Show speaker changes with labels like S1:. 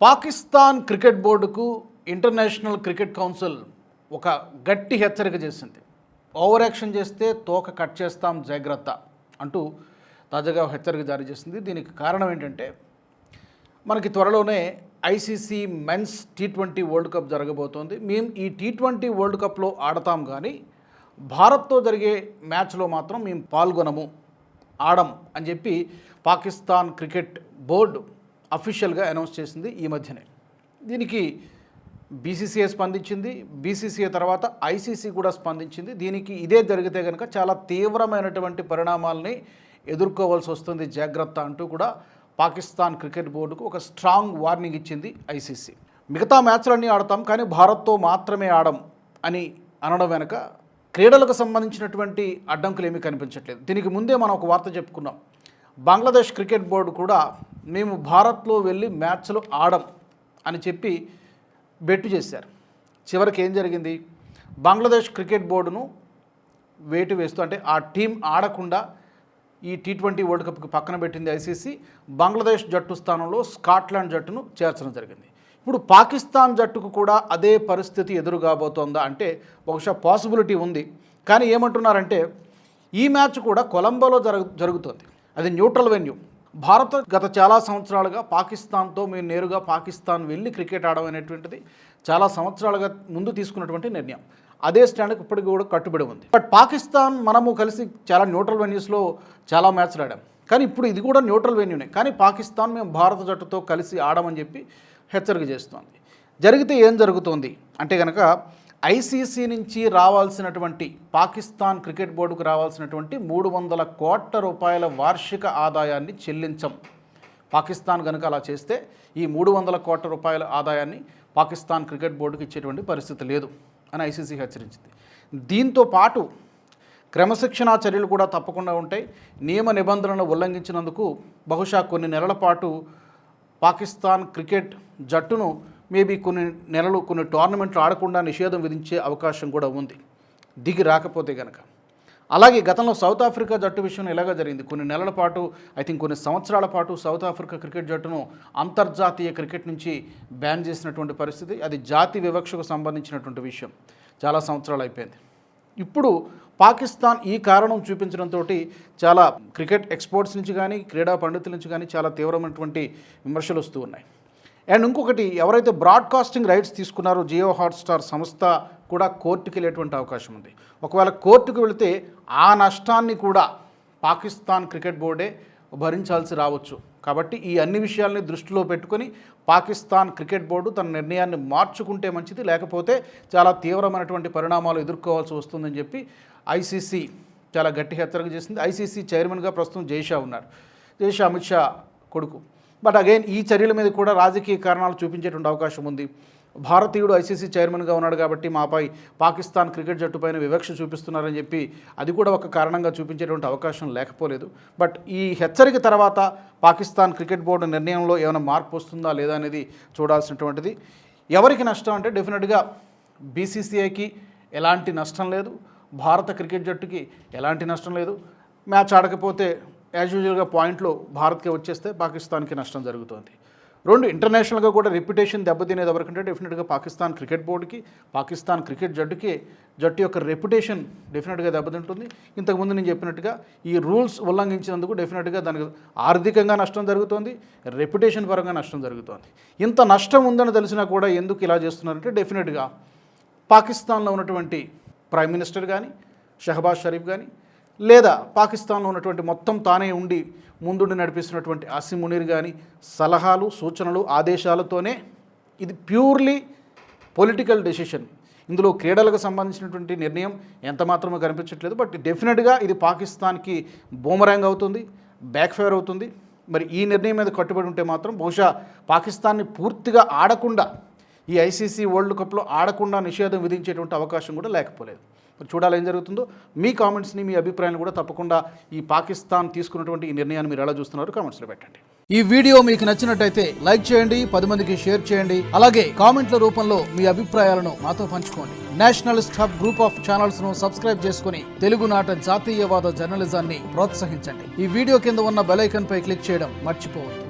S1: Pakistan cricket బోర్డుకు international cricket council ఒక గట్టి హెచ్చరిక చేసింది. ఓవర్ యాక్షన్ చేస్తే తోక కట్ చేస్తాం జాగ్రత్త అంటూ తాజాగా హెచ్చరిక జారీ చేసింది. దీనికి కారణం ఏంటంటే మనకి త్వరలోనే ICC men's T20 world cup జరగబోతోంది. మేము ఈ T20 వరల్డ్ కప్లో ఆడతాం, కానీ భారత్తో జరిగే మ్యాచ్లో మాత్రం మేము పాల్గొనము, ఆడం అని చెప్పి పాకిస్తాన్ క్రికెట్ బోర్డు అఫీషియల్గా అనౌన్స్ చేసింది ఈ మధ్యనే. దీనికి బీసీసీఐ స్పందించింది. బీసీసీఐ తర్వాత ఐసీసీ కూడా స్పందించింది. దీనికి ఇదే జరిగితే కనుక చాలా తీవ్రమైనటువంటి పరిణామాలని ఎదుర్కోవాల్సి వస్తుంది జాగ్రత్త అంటూ కూడా పాకిస్తాన్ క్రికెట్ బోర్డుకు ఒక స్ట్రాంగ్ వార్నింగ్ ఇచ్చింది ఐసీసీ. మిగతా మ్యాచ్లన్నీ ఆడతాం, కానీ భారత్తో మాత్రమే ఆడం అని అనడం వెనక క్రీడలకు సంబంధించినటువంటి అడ్డంకులు ఏమీ కనిపించట్లేదు. దీనికి ముందే మనం ఒక వార్త చెప్పుకున్నాం. బంగ్లాదేశ్ క్రికెట్ బోర్డు కూడా మేము భారత్లో వెళ్ళి మ్యాచ్లు ఆడం అని చెప్పి బెట్టు చేశారు. చివరికి ఏం జరిగింది? బంగ్లాదేశ్ క్రికెట్ బోర్డును వేటు వేస్తూ, అంటే ఆ టీం ఆడకుండా ఈ T20 వరల్డ్ కప్కి పక్కన పెట్టింది ఐసీసీ. బంగ్లాదేశ్ జట్టు స్థానంలో స్కాట్లాండ్ జట్టును చేర్చడం జరిగింది. ఇప్పుడు పాకిస్తాన్ జట్టుకు కూడా అదే పరిస్థితి ఎదురు కాబోతోందా అంటే బహుశా పాసిబిలిటీ ఉంది. కానీ ఏమంటున్నారంటే ఈ మ్యాచ్ కూడా కొలంబోలో జరుగుతుంది. అది న్యూట్రల్ వెన్యూ. భారత్ గత చాలా సంవత్సరాలుగా పాకిస్తాన్తో మేము నేరుగా పాకిస్తాన్ వెళ్ళి క్రికెట్ ఆడడం అనేటువంటిది చాలా సంవత్సరాలుగా ముందు తీసుకున్నటువంటి నిర్ణయం. అదే స్టాండ్కి ఇప్పటికి కూడా కట్టుబడి ఉంది. బట్ పాకిస్తాన్ మనము కలిసి చాలా న్యూట్రల్ వెన్యూస్లో చాలా మ్యాచ్లు ఆడాం, కానీ ఇప్పుడు ఇది కూడా న్యూట్రల్ వెన్యూనే. కానీ పాకిస్తాన్ మేము భారత జట్టుతో కలిసి ఆడమని చెప్పి హెచ్చరిక చేస్తోంది. జరిగితే ఏం జరుగుతోంది అంటే కనుక ఐసీసీ నుంచి రావాల్సినటువంటి, పాకిస్తాన్ క్రికెట్ బోర్డుకు రావాల్సినటువంటి 300 కోట్ల రూపాయల వార్షిక ఆదాయాన్ని చెల్లించం. పాకిస్తాన్ కనుక అలా చేస్తే ఈ 300 కోట్ల రూపాయల ఆదాయాన్ని పాకిస్తాన్ క్రికెట్ బోర్డుకి ఇచ్చేటువంటి పరిస్థితి లేదు అని ఐసీసీ హెచ్చరించింది. దీంతో పాటు క్రమశిక్షణా చర్యలు కూడా తప్పకుండా ఉంటాయి. నియమ నిబంధనలను ఉల్లంఘించినందుకు బహుశా కొన్ని నెలల పాటు పాకిస్తాన్ క్రికెట్ జట్టును మేబీ కొన్ని నెలలు కొన్ని టోర్నమెంట్లు ఆడకుండా నిషేధం విధించే అవకాశం కూడా ఉంది, దిగి రాకపోతే కనుక. అలాగే గతంలో సౌత్ ఆఫ్రికా జట్టు విషయంలో ఇలాగా జరిగింది. కొన్ని నెలల పాటు, ఐ థింక్ కొన్ని సంవత్సరాల పాటు సౌత్ ఆఫ్రికా క్రికెట్ జట్టును అంతర్జాతీయ క్రికెట్ నుంచి బ్యాన్ చేసినటువంటి పరిస్థితి. అది జాతి వివక్షకు సంబంధించినటువంటి విషయం. చాలా సంవత్సరాలు అయిపోయింది. ఇప్పుడు పాకిస్తాన్ ఈ కారణం చూపించడంతో చాలా క్రికెట్ ఎక్స్పర్ట్స్ నుంచి కానీ క్రీడా పండితుల నుంచి కానీ చాలా తీవ్రమైనటువంటి విమర్శలు వస్తూ ఉన్నాయి. అండ్ ఇంకొకటి, ఎవరైతే బ్రాడ్కాస్టింగ్ రైట్స్ తీసుకున్నారో జియో హాట్స్టార్ సంస్థ కూడా కోర్టుకి వెళ్ళేటువంటి అవకాశం ఉంది. ఒకవేళ కోర్టుకు వెళితే ఆ నష్టాన్ని కూడా పాకిస్తాన్ క్రికెట్ బోర్డే భరించాల్సి రావచ్చు. కాబట్టి ఈ అన్ని విషయాల్ని దృష్టిలో పెట్టుకొని పాకిస్తాన్ క్రికెట్ బోర్డు తన నిర్ణయాన్ని మార్చుకుంటే మంచిది, లేకపోతే చాలా తీవ్రమైనటువంటి పరిణామాలు ఎదుర్కోవాల్సి వస్తుందని చెప్పి ఐసీసీ చాలా గట్టి హెచ్చరిక చేసింది. ఐసీసీ చైర్మన్గా ప్రస్తుతం జైషా ఉన్నారు. జైషా అమిత్ షా కొడుకు. బట్ అగైన్ ఈ చర్యల మీద కూడా రాజకీయ కారణాలు చూపించేటువంటి అవకాశం ఉంది. భారతీయుడు ఐసీసీ చైర్మన్గా ఉన్నాడు కాబట్టి మాపై పాకిస్తాన్ క్రికెట్ జట్టు పైన వివక్ష చూపిస్తున్నారని చెప్పి అది కూడా ఒక కారణంగా చూపించేటువంటి అవకాశం లేకపోలేదు. బట్ ఈ హెచ్చరిక తర్వాత పాకిస్తాన్ క్రికెట్ బోర్డు నిర్ణయంలో ఏమైనా మార్పు వస్తుందా లేదా అనేది చూడాల్సినటువంటిది. ఎవరికి నష్టం అంటే డెఫినెట్గా బీసీసీఐకి ఎలాంటి నష్టం లేదు, భారత క్రికెట్ జట్టుకి ఎలాంటి నష్టం లేదు. మ్యాచ్ ఆడకపోతే యాజ్ యూజువల్గా పాయింట్లు భారత్కే వచ్చేస్తే పాకిస్తాన్కి నష్టం జరుగుతుంది. రెండు, ఇంటర్నేషనల్గా కూడా రెప్యుటేషన్ దెబ్బతినేది ఎవరికంటే డెఫినెట్గా పాకిస్తాన్ క్రికెట్ బోర్డుకి, పాకిస్తాన్ క్రికెట్ జట్టు యొక్క రెప్యుటేషన్ డెఫినెట్గా దెబ్బతింటుంది. ఇంతకుముందు నేను చెప్పినట్టుగా ఈ రూల్స్ ఉల్లంఘించినందుకు డెఫినెట్గా దానికి ఆర్థికంగా నష్టం జరుగుతుంది, రెప్యుటేషన్ పరంగా నష్టం జరుగుతుంది. ఇంత నష్టం ఉందని తెలిసినా కూడా ఎందుకు ఇలా చేస్తున్నారంటే డెఫినెట్గా పాకిస్తాన్లో ఉన్నటువంటి ప్రైమ్ మినిస్టర్ కానీ, షహబాజ్ షరీఫ్ కానీ, లేదా పాకిస్తాన్లో ఉన్నటువంటి మొత్తం తానే ఉండి ముందుండి నడిపిస్తున్నటువంటి అసీం మునీర్ కానీ సలహాలు, సూచనలు, ఆదేశాలతోనే ఇది ప్యూర్లీ పొలిటికల్ డెసిషన్. ఇందులో క్రీడలకు సంబంధించినటువంటి నిర్ణయం ఎంత మాత్రమో కనిపించట్లేదు. బట్ డెఫినెట్గా ఇది పాకిస్తాన్కి బూమరాంగ్ అవుతుంది, బ్యాక్ఫైర్ అవుతుంది. మరి ఈ నిర్ణయం మీద కట్టుబడి ఉంటే మాత్రం బహుశా పాకిస్తాన్ని పూర్తిగా ఆడకుండా, ఈ ఐసీసీ వరల్డ్ కప్లో ఆడకుండా నిషేధం విధించేటువంటి అవకాశం కూడా లేకపోలేదు. చూడాలి ఏం జరుగుతుందో. మీ కామెంట్స్ని, మీ అభిప్రాయాలు కూడా తప్పకుండా ఈ పాకిస్తాన్ తీసుకున్నటువంటి ఈ నిర్ణయాన్ని మీరు ఎలా చూస్తున్నారు కామెంట్స్లో పెట్టండి. ఈ వీడియో మీకు నచ్చినట్టయితే లైక్ చేయండి, 10 మందికి షేర్ చేయండి. అలాగే కామెంట్ల రూపంలో మీ అభిప్రాయాలను మాతో పంచుకోండి. Nationalist hub group of channels ను సబ్స్క్రైబ్ చేసుకుని తెలుగునాట జాతీయవాద జర్నలిజాన్ని ప్రోత్సహించండి. ఈ వీడియో కింద ఉన్న బెల్ ఐకాన్ పై క్లిక్ చేయడం మర్చిపోవద్దు.